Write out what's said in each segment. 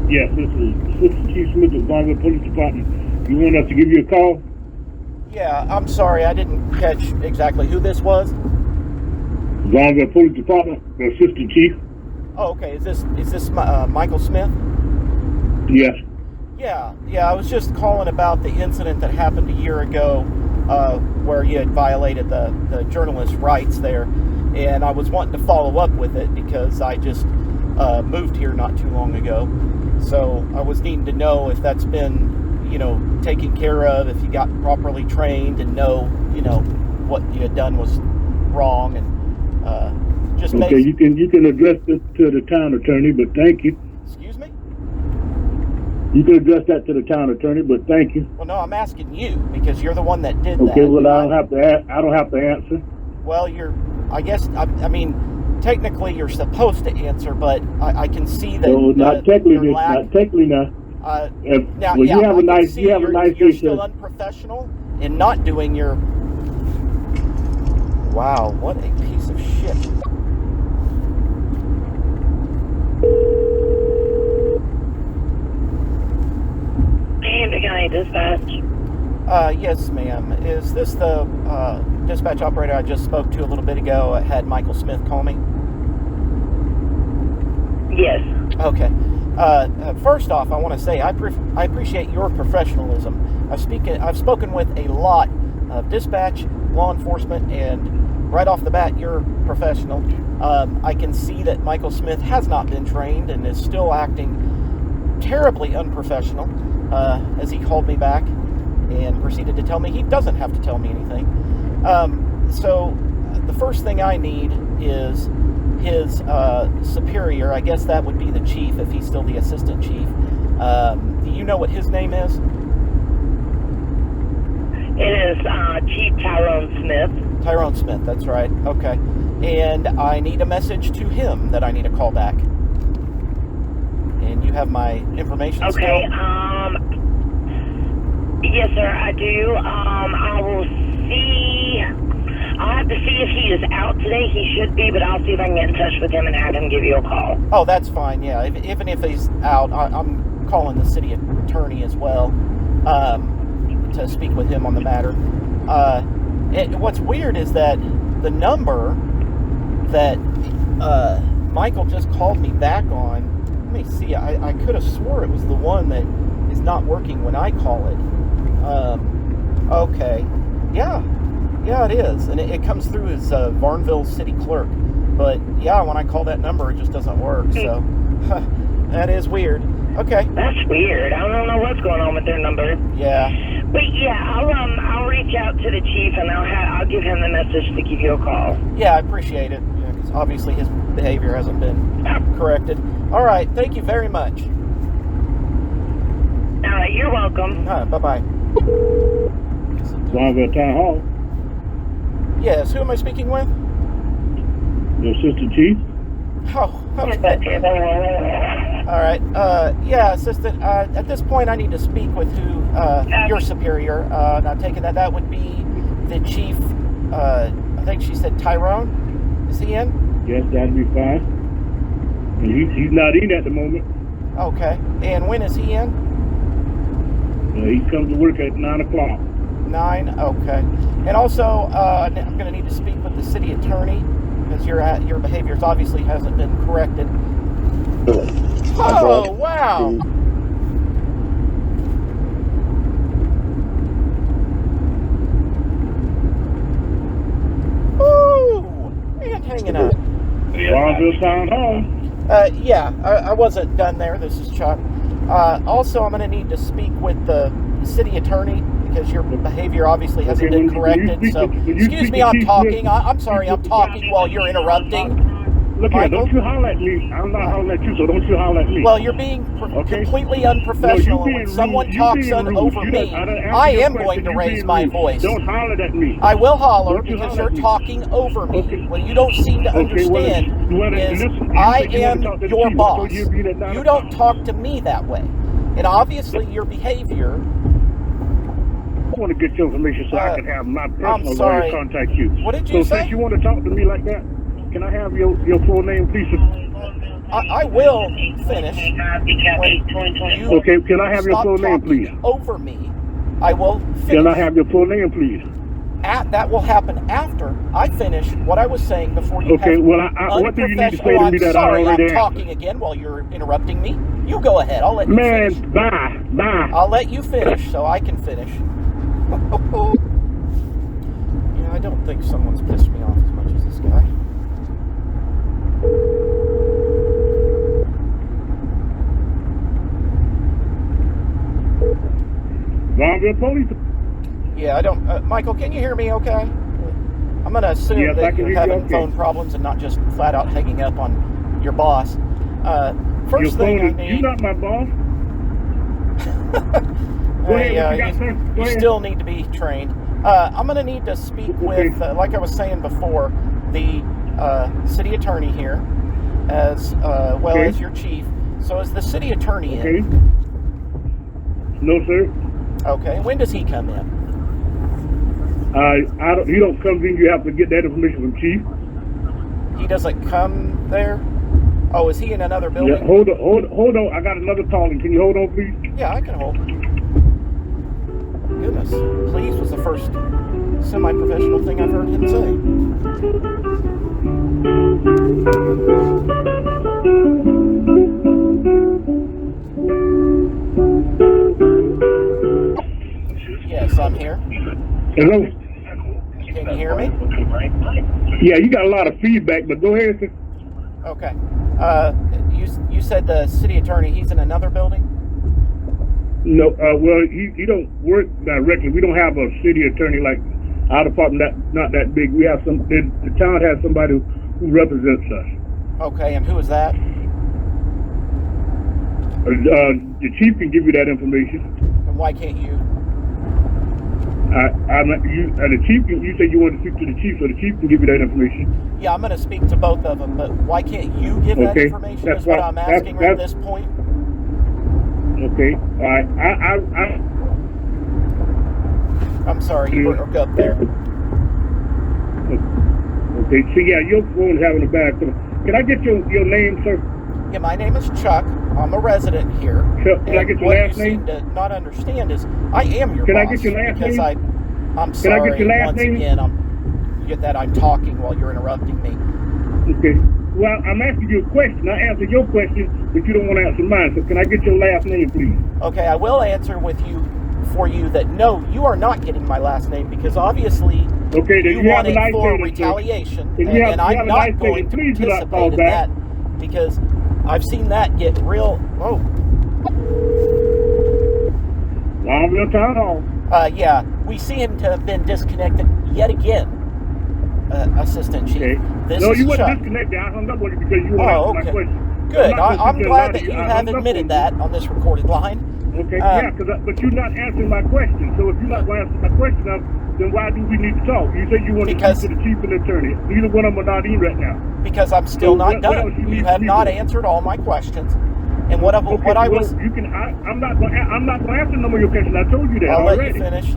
Yes, this is Asst.Chief Smith of Bonneville Police Department. You want us to give you a call? Yeah, I'm sorry, I didn't catch exactly who this was. Bonneville Police Department, the Assistant Chief. Oh, okay. Is this Michael Smith? Yes. Yeah. I was just calling about the incident that happened a year ago, where you had violated the journalist's rights there, and I was wanting to follow up with it because I just moved here not too long ago. So I was needing to know if that's been, taken care of, if you got properly trained and know, what you had done was wrong, and just okay. You can address this to the town attorney, but thank you. Excuse me? You can address that to the town attorney, but thank you. Well, no, I'm asking you because you're the one that did that. Okay. Well, I don't have to answer. Well, I mean, technically you're supposed to answer, but I can see that. No, not technically. Not technically now. You have a nice You're still unprofessional in not doing your. Wow, what a piece of shit. County Dispatch. Yes, ma'am. Is this the dispatch operator I just spoke to a little bit ago? Had Michael Smith call me? Yes. Okay. First off, I want to say I appreciate your professionalism. I've spoken with a lot of dispatch, law enforcement, and right off the bat, you're professional. I can see that Michael Smith has not been trained and is still acting terribly unprofessional, as he called me back and proceeded to tell me he doesn't have to tell me anything. So the first thing I need is his superior. I guess that would be the chief if he's still the assistant chief. Do you know what his name is? It is Chief Tyrone Smith. Tyrone Smith, that's right. Okay. And I need a message to him that I need to call back. And you have my information okay, still? Yes, sir, I do. I will see. I'll have to see if he is out today. He should be, but I'll see if I can get in touch with him and have him give you a call. Oh, that's fine, yeah. Even if he's out, I'm calling the city attorney as well to speak with him on the matter. What's weird is that the number that Michael just called me back on, let me see, I could have swore it was the one that is not working when I call it. Okay. Yeah, it is. And it comes through as Varnville City Clerk. But, yeah, when I call that number, it just doesn't work. So, that is weird. Okay. That's weird. I don't know what's going on with their number. Yeah. But, yeah, I'll reach out to the chief, and I'll give him the message to give you a call. Yeah, I appreciate it. Because obviously his behavior hasn't been corrected. All right. Thank you very much. All right. You're welcome. Bye-bye. Bonneville Town Hall. Yes, who am I speaking with? The Assistant Chief. Oh, okay. All right. Yeah, Assistant. At this point, I need to speak with your superior. And I'm taking that would be the chief. I think she said Tyrone. Is he in? Yes, that'd be fine. And he's not in at the moment. Okay. And when is he in? He comes to work at 9 o'clock. 9. Okay. And also, I'm going to need to speak with the city attorney because your behavior obviously hasn't been corrected. Oh, wow. Ooh, and hanging up. Bonneville Town Hall. Yeah, I wasn't done there. This is Chuck. Also, I'm going to need to speak with the city attorney because your behavior obviously hasn't been corrected. So, excuse me, I'm talking. I'm sorry, I'm talking while you're interrupting. Look here, don't you holler at me. I'm not hollering at you, so don't you holler at me. Well, you're being completely unprofessional. And when someone talks over me, I am going to raise my voice. Don't holler at me. I will holler because you're talking over me. Okay. What you don't seem to understand is I am your boss. You don't talk to me that way. And obviously your behavior... I want to get your information so I can have my personal lawyer contact you. What did you say? So since you want to talk to me like that, can I have your full name, please? I will finish when you Okay, can I have your stop full name, talking please? over me. I will finish. Can I have your full name, please? That will happen after I finish what I was saying before you Okay, have well, what do you need to say to I'm me that I sorry, already I'm answered? talking again while you're interrupting me. You go ahead. I'll let you finish. Man, bye. I'll let you finish so I can finish. Yeah, I don't think someone's pissed me off as much as this guy. Longville Police. Yeah, I don't... Michael, can you hear me okay? I'm going to assume Yes, I that can you're hear you having okay. phone problems and not just flat out hanging up on your boss. First thing I need... You're not my boss. Go ahead, what you got, sir? Go ahead. Still need to be trained. I'm going to need to speak with, like I was saying before, the city attorney here, as well as your chief. So is the city attorney in? No, sir. Okay. When does he come in? He don't come in. You have to get that information from chief. He doesn't come there? Oh, is he in another building? Yeah, hold on. I got another calling. Can you hold on, please? Yeah, I can hold. Goodness, please was the first semi-professional thing I've heard him say. Yes, I'm here. Hello? Can you hear me? Yeah, you got a lot of feedback, but go ahead, sir. Okay. You said the city attorney, he's in another building? No, well, he don't work directly. We don't have a city attorney like our department. Not that big. We have the town has somebody who represents us. Okay, and who is that? The chief can give you that information. And why can't you? The chief. You said you wanted to speak to the chief, so the chief can give you that information. Yeah, I'm going to speak to both of them, but why can't you give that information? That's what I'm asking at this point. Okay. All right. I'm sorry, you broke up there. Okay. So yeah, your phone's having a bad time. Can I get your name, sir? Yeah, my name is Chuck. I'm a resident here. Chuck, can I get your last name? What you seem to not understand is I am your boss. Can I get your last name? I'm sorry. Can I get your last once name? Again, I'm talking while you're interrupting me. Okay. Well, I'm asking you a question. I answered your question, but you don't want to answer mine. So can I get your last name, please? Okay, I will answer for you that no, you are not getting my last name because obviously you want it for retaliation, and I'm not going to participate in that because I've seen that get real. Oh. Longville Town Hall. Yeah, we seem to have been disconnected yet again. Assistant Chief. Okay. This no, is you weren't Chuck. disconnected. I hung up on you because you were asking my question. Good. I'm glad that you have admitted that on this recorded line. Okay, but you're not answering my question. So if you're not going to answer my question, then why do we need to talk? You said you want to speak to the chief and the attorney. Neither one of them are not in right now. Because I'm still not done. You have not answered all my questions. And I'm not going to answer none of your questions. I told you that I'll already. let you finish.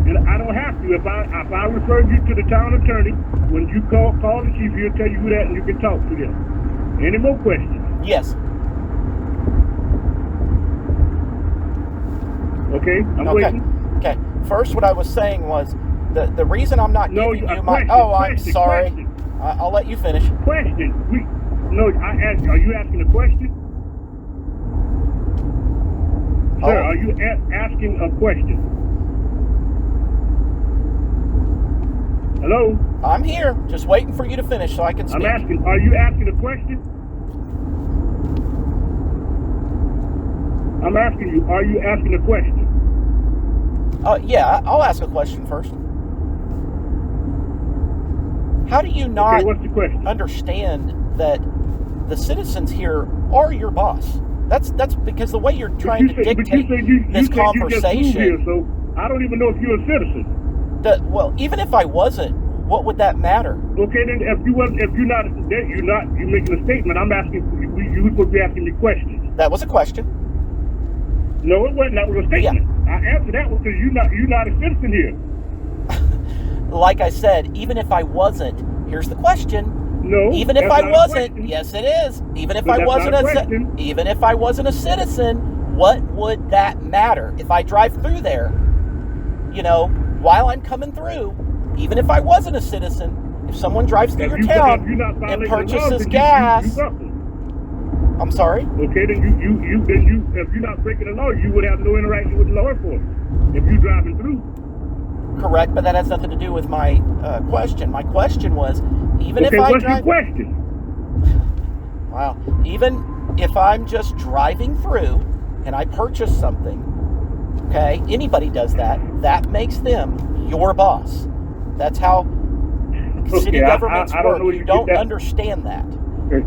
And I don't have to. If I refer you to the town attorney, when you call the chief, he'll tell you who that, and you can talk to them. Any more questions? Yes. Okay, I'm waiting. Okay. First, what I was saying was the reason I'm not giving you my. I'm sorry. I'll let you finish. Question. I asked you. Are you asking a question? Sir, are you asking a question? Hello? I'm here, just waiting for you to finish so I can speak. I'm asking, are you asking a question? I'm asking you, are you asking a question? Yeah, I'll ask a question first. How do you not what's the question? understand that the citizens here are your boss? That's because the way you're trying to dictate this conversation. Here, so I don't even know if you're a citizen. Well, even if I wasn't, what would that matter? Okay, then you're making a statement. I'm asking you supposed to be asking me questions. That was a question. No, it wasn't. That was a statement. Yeah. I answered that one because you're not a citizen here. Like I said, even if I wasn't, here's the question. No. Even if that's I not a wasn't, question. yes, it is. Even if But I that's wasn't not a a question. even if I wasn't a citizen, what would that matter? If I drive through there, you know, while I'm coming through, even if I wasn't a citizen, if someone drives through your town and purchases gas, I'm sorry. Okay, then if you're not breaking the law, you would have no interaction with law enforcement if you're driving through. Correct, but that has nothing to do with my question. My question was, even if I what's drive. your question? Wow. Even if I'm just driving through and I purchase something, okay, anybody does that, that makes them your boss. That's how city governments work. You don't understand that. Okay.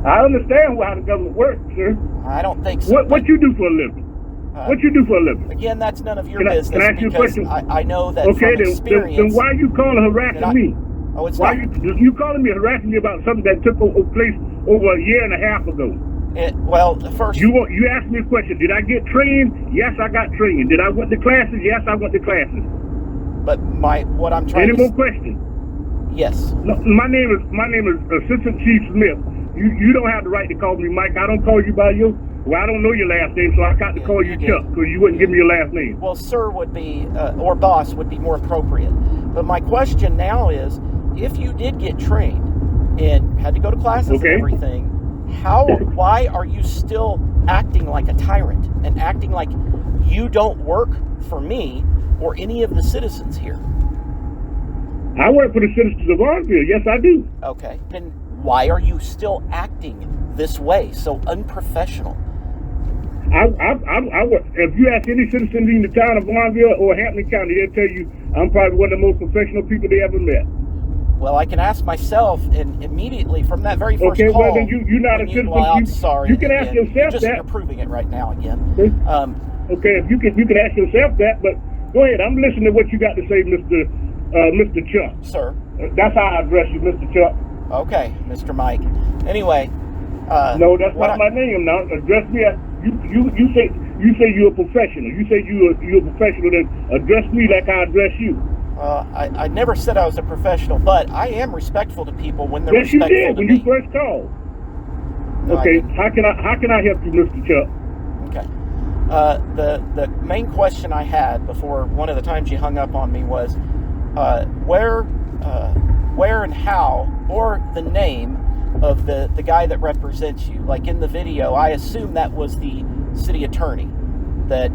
I understand how the government works, sir. I don't think so. What you do for a living? What you do for a living? Again, that's none of your business. Can I ask you a question? I know that okay, from experience. then why are you calling harassing me? Oh, it's why not. You calling me harassing me about something that took place over a year and a half ago? Well, first you asked me a question. Did I get trained? Yes, I got trained. Did I went to classes? Yes, I went to classes. But what I'm trying Any more questions? Yes. No, my name is Asst.Chief Smith. You don't have the right to call me Mike. I don't call you by your. Well, I don't know your last name, so I got to call you Chuck because you wouldn't give me your last name. Well, sir would be, or boss would be more appropriate. But my question now is, if you did get trained and had to go to classes and everything, why are you still acting like a tyrant and acting like you don't work for me or any of the citizens here? I work for the citizens of Arnville. Yes, I do. Okay. Then why are you still acting this way, so unprofessional? If you ask any citizen in the town of Arnville or Hampton County, they'll tell you I'm probably one of the most professional people they ever met. Well, I can ask myself, and immediately from that very first call. Well, then you're not a citizen. Well, I'm sorry. You can ask yourself that. You're proving it right now again. Okay, if you can ask yourself that, but go ahead. I'm listening to what you got to say, Mr. Chuck. Sir. That's how I address you, Mr. Chuck. Okay, Mr. Mike. Anyway. No, that's not my name. Now address me. You say you're a professional. You say you're a professional. Then address me like I address you. I never said I was a professional, but I am respectful to people when they're respectful to me. Yes, you did when you first called. No, okay, how can I help you, Mr. Chuck? Okay. The main question I had before one of the times you hung up on me was where and how, or the name of the guy that represents you. Like in the video, I assume that was the city attorney that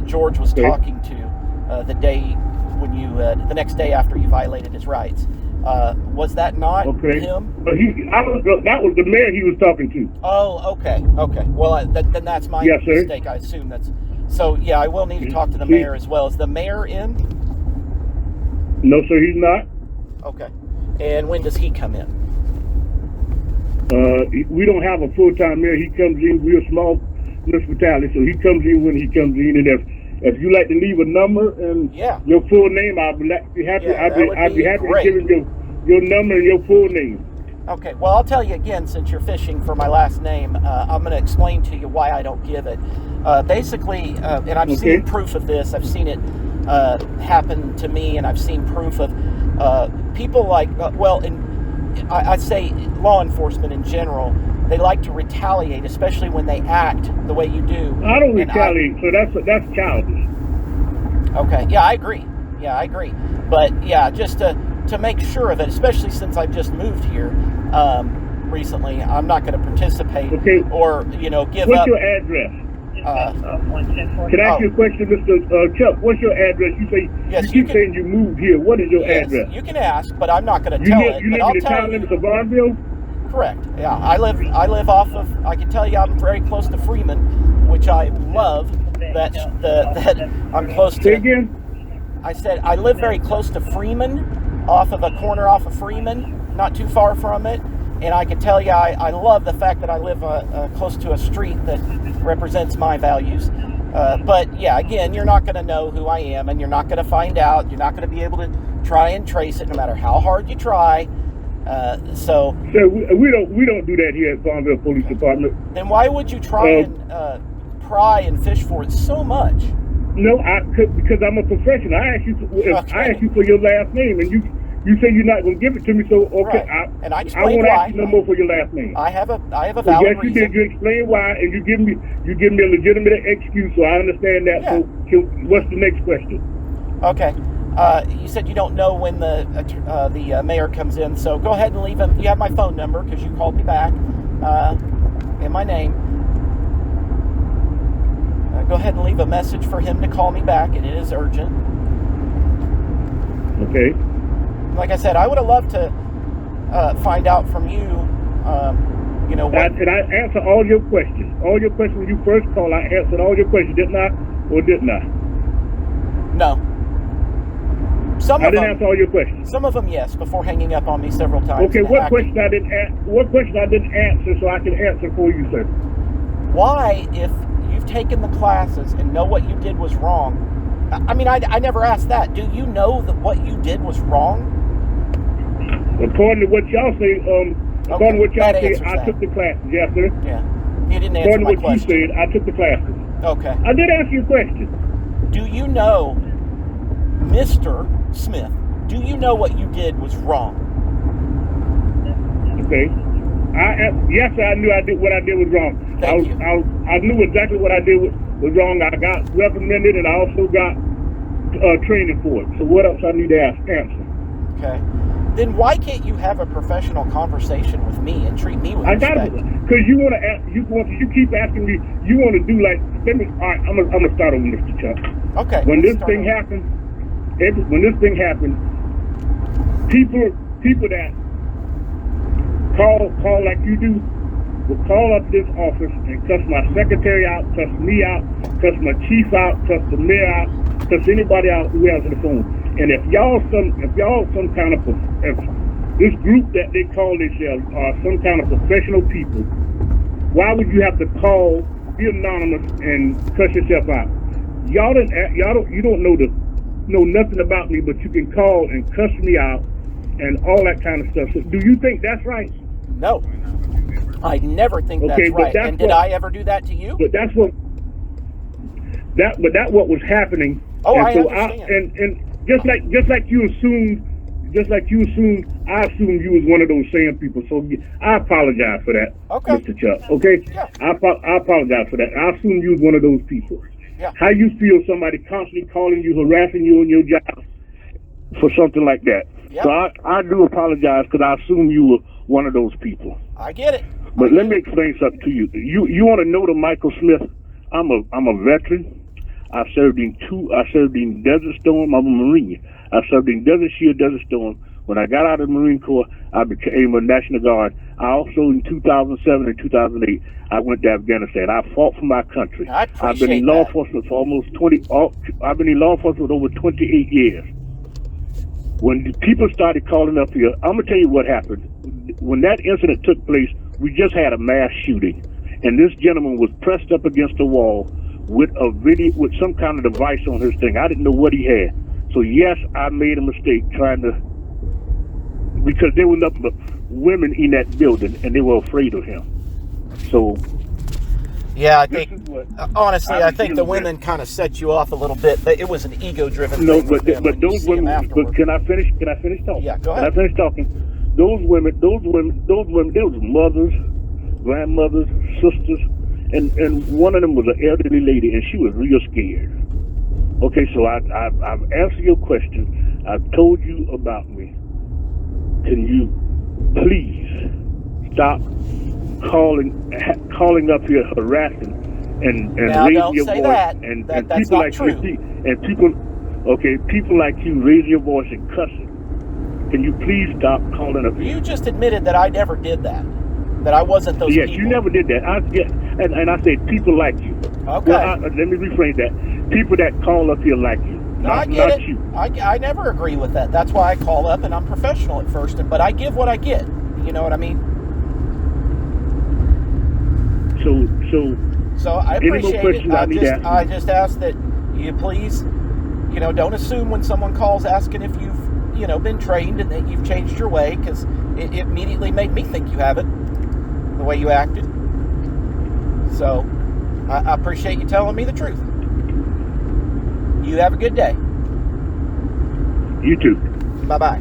George was talking to the day when you the next day after you violated his rights. Was that not him? That was the mayor he was talking to. Oh, okay. Well, then that's my mistake. I assume that's so. Yeah, I will need to talk to the mayor as well. Is the mayor in? No, sir, he's not. Okay. And when does he come in? We don't have a full-time mayor. He comes in. We're a small municipality, so he comes in when he comes in. And if you like to leave a number and your full name, I'd be happy. I'd be happy to give him your number and your full name. Okay. Well, I'll tell you again, since you're fishing for my last name, I'm going to explain to you why I don't give it. Basically, and I've seen proof of this. I've seen it happen to me, and I've seen proof of people like I'd say law enforcement in general, they like to retaliate, especially when they act the way you do. I don't retaliate, so that's childish. Okay, yeah, I agree. But yeah, just to make sure of it, especially since I've just moved here recently, I'm not going to participate or give up. What's your address? Can I ask you a question, Mr. Chuck? What's your address? You keep saying you moved here. What is your address? You can ask, but I'm not going to tell it. You live in the town limits of Arnville? Correct. Yeah, I live off of. I can tell you, I'm very close to Freeman, which I love. That I'm close to. Say again? I said I live very close to Freeman, off of a corner off of Freeman, not too far from it. And I can tell you, I love the fact that I live close to a street that represents my values. But yeah, again, you're not going to know who I am, and you're not going to find out. You're not going to be able to try and trace it, no matter how hard you try. So we don't do that here at Farmville Police Department. Then why would you try and pry and fish for it so much? No, because I'm a professional. I asked you for your last name, and You say you're not going to give it to me, so okay. Right. And I I explained won't why. ask you no more for your last name. I have a So valid yes, you reason. did. You explain why, and you give me a legitimate excuse, so I understand that. Yeah. So what's the next question? Okay. You said you don't know when the mayor comes in, so go ahead and leave him. You have my phone number because you called me back in my name. Go ahead and leave a message for him to call me back, and it is urgent. Okay. Like I said, I would have loved to find out from you. You know what? And I answered all your questions. All your questions when you first called, I answered all your questions, didn't I? Or didn't I? No. I didn't answer all your questions. Some of them, yes, before hanging up on me several times. Okay, what question I didn't answer so I can answer for you, sir? Why, if you've taken the classes and know what you did was wrong, I mean, I never asked that. Do you know that what you did was wrong? According to what y'all say, I took the classes. Yes, sir. Yeah. You didn't answer my question. According to what you said, I took the classes. Okay. I did ask you a question. Do you know, Mr. Smith, do you know what you did was wrong? Okay. Yes, I knew what I did was wrong. Thank you. I knew exactly what I did was wrong. I got reprimanded, and I also got training for it. So what else I need to answer? Okay. Then why can't you have a professional conversation with me and treat me with respect? Because you want to ask. You keep asking me. You want to do like. All right. I'm gonna start over, Mr. Chuck. Okay. When this thing happened, people that call like you do will call up this office and cuss my secretary out, cuss me out, cuss my chief out, cuss the mayor out, cuss anybody out who answers the phone. And if this group that they call themselves are some kind of professional people, why would you have to call, be anonymous, and cuss yourself out? You don't know nothing about me, but you can call and cuss me out and all that kind of stuff. So do you think that's right? No, I never think that's right. And did I ever do that to you? But that's what was happening. Oh, and I so understand. And just like you assumed, I assumed you was one of those same people. So I apologize for that, okay, Mr. Chuck. Okay, yeah. I apologize for that. I assumed you was one of those people. Yeah. How you feel somebody constantly calling you, harassing you on your job for something like that? Yep. So I do apologize because I assumed you were one of those people. I get it. But let me explain something to you. You want to know the Michael Smith? I'm a veteran. I served in Desert Storm. I'm a Marine. I served in Desert Shield, Desert Storm. When I got out of the Marine Corps, I became a National Guard. I also, in 2007 and 2008, I went to Afghanistan. I fought for my country. I've been in law enforcement for I've been in law enforcement for over 28 years. When the people started calling up here, I'm gonna tell you what happened. When that incident took place, we just had a mass shooting, and this gentleman was pressed up against the wall with with some kind of device on his thing. I didn't know what he had. So yes, I made a mistake because there were nothing but women in that building, and they were afraid of him. So yeah, I think honestly, I think the women kind of set you off a little bit. But it was an ego-driven thing. But those women. But can I finish talking? Yeah, go ahead. Can I finish talking? Those women. There was mothers, grandmothers, sisters, and one of them was an elderly lady, and she was real scared. Okay, so I've answered your question. I've told you about me. Can you please stop calling up here, harassing and now, raising your voice? That. And that's people not like true. you, and people like you raising your voice and cussing. Can you please stop calling up? You just admitted that I never did that. That I wasn't those people. Yes, you never did that. And I said people like you. Okay. Well, let me rephrase that. People that call up here like you. No, I get it. You. I never agree with that. That's why I call up, and I'm professional at first, but I give what I get. You know what I mean? So I appreciate it. I just ask that you please, don't assume when someone calls asking if you've, been trained and that you've changed your way, because it immediately made me think you haven't, the way you acted. So I appreciate you telling me the truth. You have a good day. You too. Bye-bye.